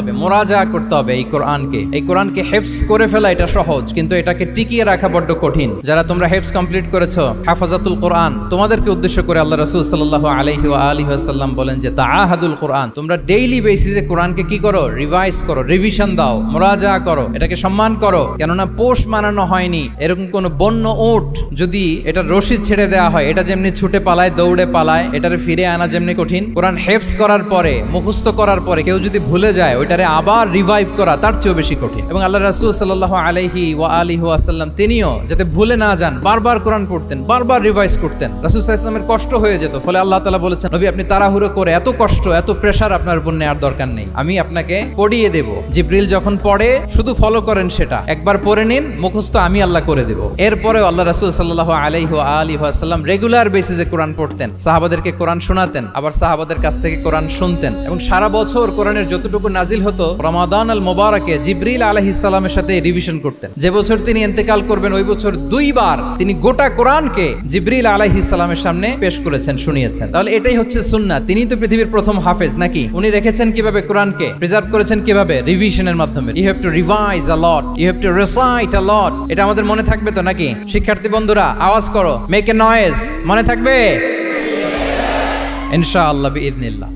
হবে, মুরাজা করতে হবে এই কোরআনকে হেফজ করে ফেলা এটা সহজ, কিন্তু এটাকে টিকিয়ে রাখা বড্ড কঠিন। যারা তোমরা হেফজ কমপ্লিট করেছো, হাফাজাতুল কোরআন, তোমাদেরকে উদ্দেশ্য করে আল্লাহ রাসূল সাল্লাল্লাহু আলাইহি ওয়া আলিহি ওয়াসাল্লাম বলেন যে তাআহাদুল কোরআন, তোমরা ডেইলি বেসিসে কোরআনকে কি করো, রিভাইজ করো, রিভিশন দাও, মুরাজা করো, এটাকে সম্মান করো। কেননা পোষ মানানো হয়নি এরকম কোন বন্য উট যদি এটা রশি ছেড়ে দেওয়া হয়, এটা যেমনি ছুটে পালায়, দৌড়ে পালায়, এটারে ফিরে আনা যেমনি কঠিন, কোরআন হেফজ করার পরে, মুখস্থ করার পরে কেউ যদি ভুলে যায়, ওইটারে আবার রিভাইভ করা তার চেয়েও বেশি কঠিন। এবং আল্লাহ রাসূল সাল্লাল্লাহু আলাইহি ওয়া আলিহি ওয়াসাল্লাম তিনিও যাতে ভুলে না যান, বারবার কোরআন পড়তেন, বারবার রিভাইজ করতেন। রাসূল সাল্লাল্লাহু আলাইহি ওয়াসাল্লামের কষ্ট হয়ে যেত, ফলে আল্লাহ তাআলা বলেছেন, নবী আপনি তাড়াহুড়ো করে এত কষ্ট, এত প্রেসার আপনার উপর নেওয়ার দরকার নেই, আমি আপনাকে পড়িয়ে দেব। জিবরিল যখন পড়ে শুধু ফলো করেন, সেটা একবার পড়ে নিন, মুখস্থ আমি আল্লাহ করে দেব। এরপরেও আল্লাহ রাসূল সাল্লাল্লাহু আলাইহি ওয়া আলিহি ওয়াসাল্লাম রেগুলার বেসিসে কোরআন পড়তেন, সাহাবাদেরকে কোরআন শোনাতেন, আবার সাহাবাদের কাছ থেকে কোরআন শুনতেন। এবং সারা বছর কোরআনের যতটুকু নাজিল হতো, রমাদান আল মুবারাকে জিবরিল আলাইহিস সালামের সাথে রিভিশন করতেন। যে বছর তিনি ইন্তেকাল করবেন, ওই বছর দুইবার তিনি গোটা কোরআনকে জিবরিল আলাইহিস সালামের সামনে পেশ করেছেন, শুনিয়েছেন। তাহলে এটাই হচ্ছে সুন্নাহ। তিনি তো পৃথিবীর প্রথম হাফেজ নাকি? উনি রেখেছেন কিভাবে কোরআনকে, প্রিজার্ভ করেছেন কিভাবে? রিভিশনের মাধ্যমে। You have to revise a lot, you have to recite a lot. এটা আমাদের মনে থাকবে তো নাকি? শিক্ষার্থী বন্ধুরা আওয়াজ করো, মেক এ নয়েজ, মনে থাকবে ইনশাআল্লাহ বিইذنিল্লাহ।